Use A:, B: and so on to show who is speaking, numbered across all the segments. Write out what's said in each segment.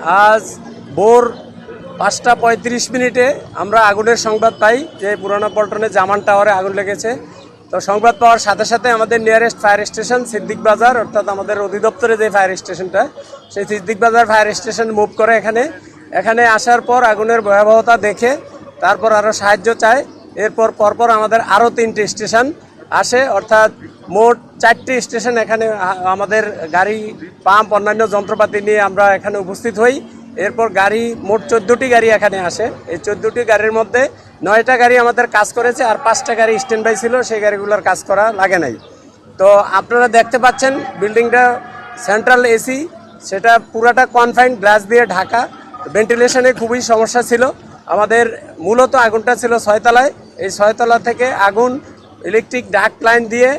A: আজ ভোর 5:35 আমরা আগুনের সংবাদ পাই যে পুরানো পল্টনে জামান টাওয়ারে আগুন লেগেছে। তো সংবাদ পাওয়ার সাথে সাথে আমাদের নিয়ারেস্ট ফায়ার স্টেশন সিদ্দিক বাজার, অর্থাৎ আমাদের অধিদপ্তরে যে ফায়ার স্টেশনটা, সেই সিদ্দিক বাজার ফায়ার স্টেশন মুভ করে এখানে আসার পর আগুনের ভয়াবহতা দেখে তারপর আরও সাহায্য চায়। এরপর পরপর আমাদের আরও 3টে স্টেশন আসে, অর্থাৎ মোট 4টে স্টেশন এখানে আমাদের গাড়ি পাম্প অন্যান্য যন্ত্রপাতি নিয়ে আমরা এখানে উপস্থিত হই। এরপর গাড়ি মোট 14টি গাড়ি এখানে আসে। এই 14টি গাড়ির মধ্যে 9টা গাড়ি আমাদের কাজ করেছে, আর 5টা গাড়ি স্ট্যান্ড বাই ছিল, সেই গাড়িগুলোর কাজ করা লাগে নাই। তো আপনারা দেখতে পাচ্ছেন বিল্ডিংটা সেন্ট্রাল এসি, সেটা পুরাটা কনফাইন্ড গ্লাস দিয়ে ঢাকা। ভেন্টিলেশনে খুবই সমস্যা ছিল আমাদের। মূলত আগুনটা ছিল 6 তলায়। এই 6 তলা থেকে আগুন ইলেকট্রিক ডাক্ট লাইন দিয়ে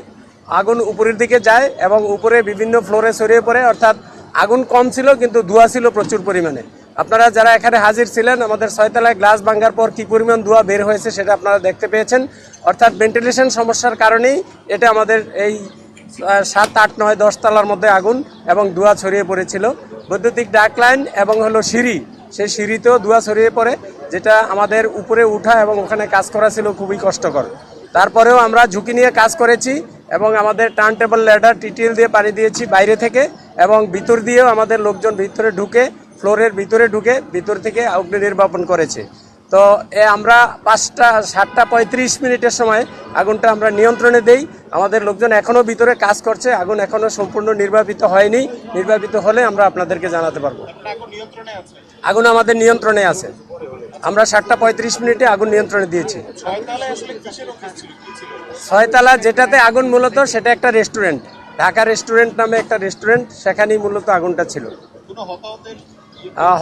A: আগুন উপরের দিকে যায় এবং উপরে বিভিন্ন ফ্লোরে ছড়িয়ে পড়ে, অর্থাৎ আগুন কম ছিল কিন্তু ধোঁয়া ছিল প্রচুর পরিমাণে। আপনারা যারা এখানে হাজির ছিলেন, আমাদের 6 তলায় গ্লাস ভাঙার পর কী পরিমাণ ধোঁয়া বের হয়েছে সেটা আপনারা দেখতে পেয়েছেন। অর্থাৎ ভেন্টিলেশন সমস্যার কারণেই এটা আমাদের এই 7, 8, 9, 10 তলার মধ্যে আগুন এবং ধোঁয়া ছড়িয়ে পড়েছিল। বৈদ্যুতিক ডাক লাইন এবং সিঁড়ি, সেই সিঁড়িতেও ধোঁয়া ছড়িয়ে পড়ে, যেটা আমাদের উপরে উঠা এবং ওখানে কাজ করা ছিল খুবই কষ্টকর। তারপরেও আমরা ঝুঁকি নিয়ে কাজ করেছি এবং আমাদের টার্ন টেবল ল্যাডার টিটিএল দিয়ে পানি দিয়েছি বাইরে থেকে, এবং ভিতর দিয়েও আমাদের লোকজন ভিতরে ঢুকে ফ্লোরের ভিতরে ঢুকে ভিতর থেকে অগ্নি নির্বাপন করেছে। তো আমরা 7:35 সময় আগুনটা আমরা নিয়ন্ত্রণে দেই। আমাদের লোকজন এখনও ভিতরে কাজ করছে, আগুন এখনও সম্পূর্ণ নির্বাপিত হয়নি। নির্বাপিত হলে আমরা আপনাদেরকে জানাতে পারবো। আগুন আমাদের নিয়ন্ত্রণে আছে। আমরা 7:35 আগুন নিয়ন্ত্রণে দিয়েছি। 6 তলা যেটাতে আগুন মূলত, সেটা একটা রেস্টুরেন্ট, ঢাকা রেস্টুরেন্ট নামে একটা রেস্টুরেন্ট, সেখানেই মূলত আগুনটা ছিল।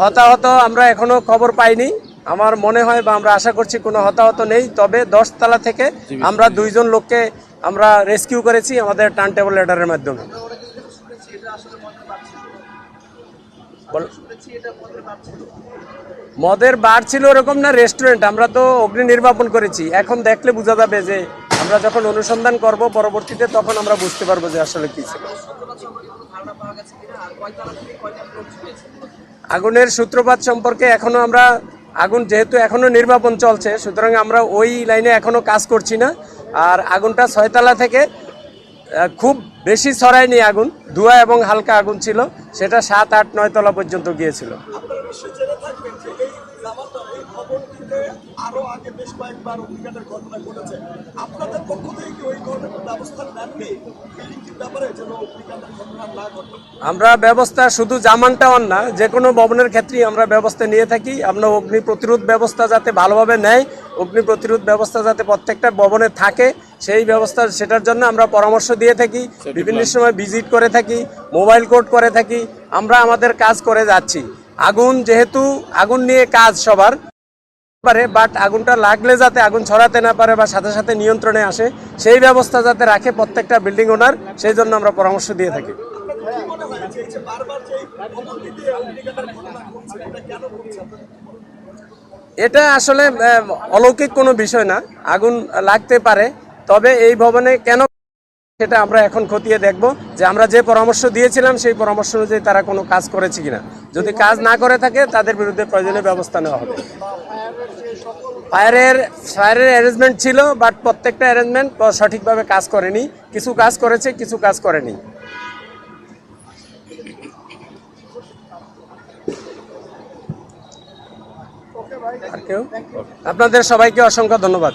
A: হতাহত আমরা এখনো খবর পাইনি। আমার মনে হয় বা আমরা আশা করছি কোনো হতাহত নেই। তবে 10 তলা থেকে আমরা 2 জন লোককে আমরা রেস্কিউ করেছি আমাদের টার্ন টেবল ল্যাডারের মাধ্যমে। মদের বার ছিল ওরকম না, রেস্টুরেন্ট। আমরা তো অগ্নি নির্বাপন করেছি। এখন দেখলে বোঝা যাবে, যে আমরা যখন অনুসন্ধান করব পরবর্তীতে, তখন আমরা বুঝতে পারবো যে আসলে কি ছিল। আগুনের সূত্রপাত সম্পর্কে এখনো আমরা, আগুন যেহেতু এখনো নির্বাপন চলছে, সুতরাং আমরা ওই লাইনে এখনো কাজ করছি না। আর আগুনটা 6 তলা থেকে খুব বেশি ছড়ায়নি আগুন, ধোঁয়া এবং হালকা আগুন ছিল, সেটা 7, 8, 9 তলা পর্যন্ত গিয়েছিল। আমরা ব্যবস্থা শুধু জামান টাওয়ার না, যে কোনো ভবনের ক্ষেত্রেই আমরা ব্যবস্থা নিয়ে থাকি। আমরা অগ্নি প্রতিরোধ ব্যবস্থা যাতে ভালোভাবে নেয়, অগ্নি প্রতিরোধ ব্যবস্থা যাতে প্রত্যেকটা ভবনে থাকে, সেই ব্যবস্থা, সেটার জন্য আমরা পরামর্শ দিয়ে থাকি। বিভিন্ন সময় ভিজিট করে থাকি, মোবাইল কোর্ট করে থাকি। আমরা আমাদের কাজ করে যাচ্ছি। আগুন যেহেতু, আগুন নিয়ে কাজ সবার পারে, বাট আগুনটা লাগলে যাতে আগুন ছড়াতে না পারে বা সাথে সাথে নিয়ন্ত্রণে আসে, সেই ব্যবস্থা যাতে রাখে প্রত্যেকটা বিল্ডিং ওনার, সেই জন্য আমরা পরামর্শ দিয়ে থাকি। এটা আসলে অলৌকিক কোনো বিষয় না। আগুন লাগতে পারে, তবে এই ভবনে কেন সেটা আমরা এখন খতিয়ে দেখব, যে আমরা যে পরামর্শ দিয়েছিলাম সেই পরামর্শ অনুযায়ী তারা কোনো কাজ করেছে কিনা। যদি কাজ না করে থাকে, তাদের বিরুদ্ধে প্রয়োজনীয় ব্যবস্থা নেওয়া হবে। ফায়ারের অ্যারেঞ্জমেন্ট ছিল, বাট প্রত্যেকটা অ্যারেঞ্জমেন্ট সঠিকভাবে কাজ করেনি। কিছু কাজ করেছে, কিছু কাজ করেনি। আর কেউ? আপনাদের সবাইকে অসংখ্য ধন্যবাদ।